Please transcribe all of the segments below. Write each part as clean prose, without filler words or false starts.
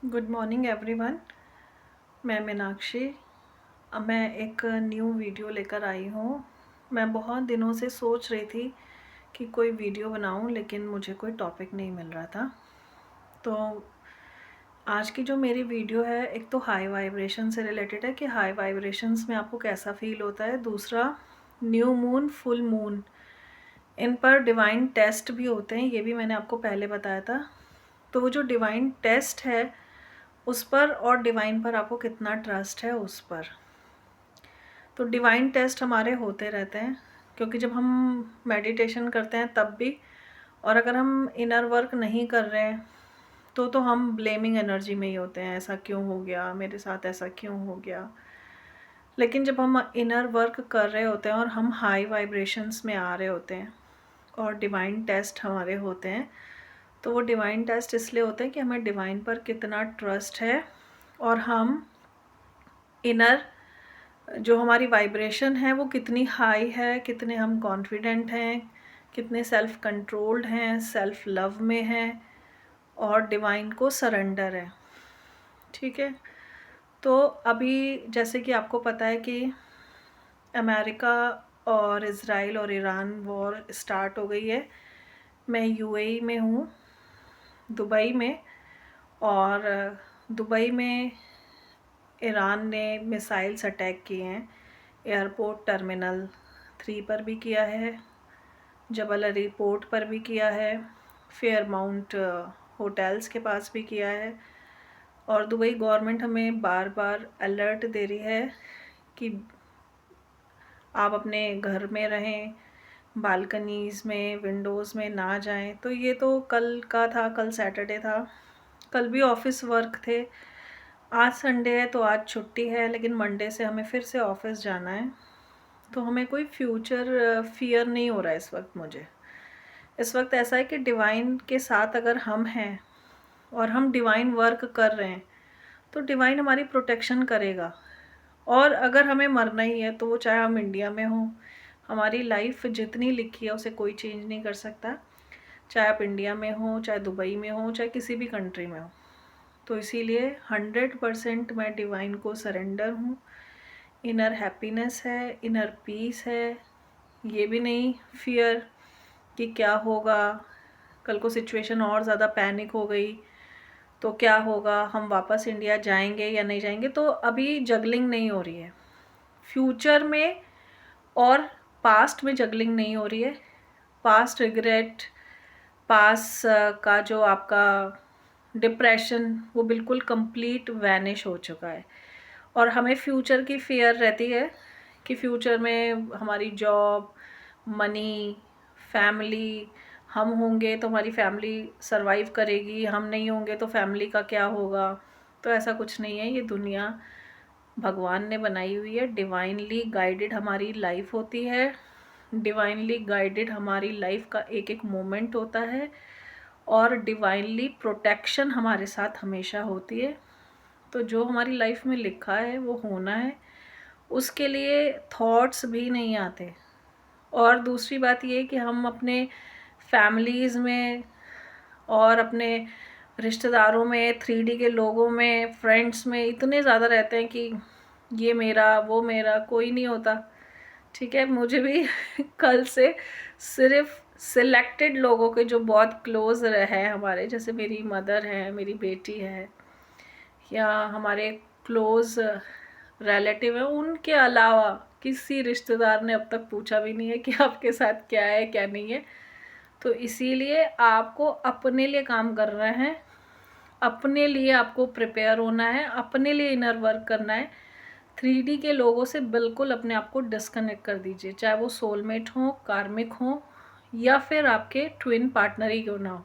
Good morning everyone. मैं मीनाक्षी। अब मैं एक न्यू वीडियो लेकर आई हूँ। मैं बहुत दिनों से सोच रही थी कि कोई वीडियो बनाऊँ, लेकिन मुझे कोई टॉपिक नहीं मिल रहा था। तो आज की जो मेरी वीडियो है, एक तो हाई वाइब्रेशन से रिलेटेड है कि हाई वाइब्रेशंस में आपको कैसा फील होता है। दूसरा, न्यू मून, फुल मून, इन पर डिवाइन टेस्ट भी होते हैं, ये भी मैंने आपको पहले बताया था। तो वो जो डिवाइन टेस्ट है उस पर और डिवाइन पर आपको कितना ट्रस्ट है उस पर। तो डिवाइन टेस्ट हमारे होते रहते हैं, क्योंकि जब हम मेडिटेशन करते हैं तब भी, और अगर हम इनर वर्क नहीं कर रहे हैं तो हम ब्लेमिंग एनर्जी में ही होते हैं, ऐसा क्यों हो गया मेरे साथ, ऐसा क्यों हो गया। लेकिन जब हम इनर वर्क कर रहे होते हैं और हम हाई वाइब्रेशंस में आ रहे होते हैं और डिवाइन टेस्ट हमारे होते हैं, तो वो डिवाइन टेस्ट इसलिए होते हैं कि हमें डिवाइन पर कितना ट्रस्ट है और हम इनर जो हमारी वाइब्रेशन है वो कितनी हाई है, कितने हम कॉन्फिडेंट हैं, कितने सेल्फ कंट्रोल्ड हैं, सेल्फ लव में हैं और डिवाइन को सरेंडर है। ठीक है। तो अभी जैसे कि आपको पता है कि अमेरिका और इज़राइल और ईरान वॉर स्टार्ट हो गई है। मैं यूएई में हूँ, दुबई में, और दुबई में ईरान ने मिसाइल्स अटैक किए हैं। एयरपोर्ट टर्मिनल 3 पर भी किया है, जबल अली पोर्ट पर भी किया है, फेयरमाउंट होटल्स के पास भी किया है। और दुबई गवर्नमेंट हमें बार बार अलर्ट दे रही है कि आप अपने घर में रहें, बालकनीज़ में, विंडोज़ में ना जाएं। तो ये तो कल का था, कल सैटरडे था, कल भी ऑफिस वर्क थे। आज संडे है तो आज छुट्टी है, लेकिन मंडे से हमें फिर से ऑफिस जाना है। तो हमें कोई फ्यूचर फियर नहीं हो रहा है इस वक्त। मुझे इस वक्त ऐसा है कि डिवाइन के साथ अगर हम हैं और हम डिवाइन वर्क कर रहे हैं तो डिवाइन हमारी प्रोटेक्शन करेगा। और अगर हमें मरना ही है तो वो चाहे हम इंडिया में हों, हमारी लाइफ जितनी लिखी है उसे कोई चेंज नहीं कर सकता, चाहे आप इंडिया में हो, चाहे दुबई में हो, चाहे किसी भी कंट्री में हो। तो इसीलिए 100% मैं डिवाइन को सरेंडर हूँ। इनर हैप्पीनेस है, इनर पीस है, ये भी नहीं फियर कि क्या होगा, कल को सिचुएशन और ज़्यादा पैनिक हो गई तो क्या होगा, हम वापस इंडिया जाएंगे या नहीं जाएंगे। तो अभी जगलिंग नहीं हो रही है फ्यूचर में और पास्ट में, जगलिंग नहीं हो रही है। पास्ट रिग्रेट, पास्ट का जो आपका डिप्रेशन, वो बिल्कुल कंप्लीट वैनिश हो चुका है। और हमें फ्यूचर की फियर रहती है कि फ्यूचर में हमारी जॉब, मनी, फैमिली, हम होंगे तो हमारी फैमिली सरवाइव करेगी, हम नहीं होंगे तो फैमिली का क्या होगा। तो ऐसा कुछ नहीं है। ये दुनिया भगवान ने बनाई हुई है, डिवाइनली गाइडेड हमारी लाइफ होती है, डिवाइनली गाइडेड हमारी लाइफ का एक एक मोमेंट होता है, और डिवाइनली प्रोटेक्शन हमारे साथ हमेशा होती है। तो जो हमारी लाइफ में लिखा है वो होना है, उसके लिए थॉट्स भी नहीं आते। और दूसरी बात ये कि हम अपने फैमिलीज़ में और अपने रिश्तेदारों में, 3D के लोगों में, फ्रेंड्स में इतने ज़्यादा रहते हैं कि ये मेरा, वो मेरा, कोई नहीं होता। ठीक है। मुझे भी कल से सिर्फ सिलेक्टेड लोगों के जो बहुत क्लोज है हमारे, जैसे मेरी मदर है, मेरी बेटी है, या हमारे क्लोज रिलेटिव है, उनके अलावा किसी रिश्तेदार ने अब तक पूछा भी नहीं है कि आपके साथ क्या है क्या नहीं है। तो इसीलिए आपको अपने लिए काम करना है, अपने लिए आपको प्रिपेयर होना है, अपने लिए इनर वर्क करना है। 3D के लोगों से बिल्कुल अपने आप को डिस्कनेक्ट कर दीजिए, चाहे वो सोलमेट हो, कार्मिक हो, या फिर आपके ट्विन पार्टनर ही क्यों ना हो।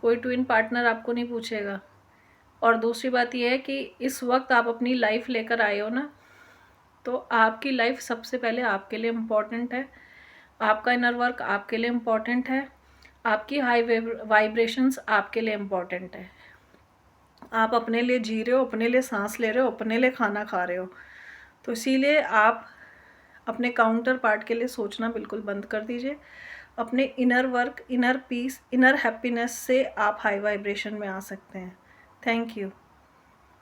कोई ट्विन पार्टनर आपको नहीं पूछेगा। और दूसरी बात यह है कि इस वक्त आप अपनी लाइफ लेकर आए हो ना, तो आपकी लाइफ सबसे पहले आपके लिए इम्पॉर्टेंट है, आपका इनर वर्क आपके लिए इम्पॉर्टेंट है, आपकी हाई वाइब्रेशंस आपके लिए इम्पॉर्टेंट है। आप अपने लिए जी रहे हो, अपने लिए सांस ले रहे हो, अपने लिए खाना खा रहे हो। तो इसीलिए आप अपने काउंटर पार्ट के लिए सोचना बिल्कुल बंद कर दीजिए। अपने inner work, inner peace, inner happiness से आप हाई वाइब्रेशन में आ सकते हैं। Thank you.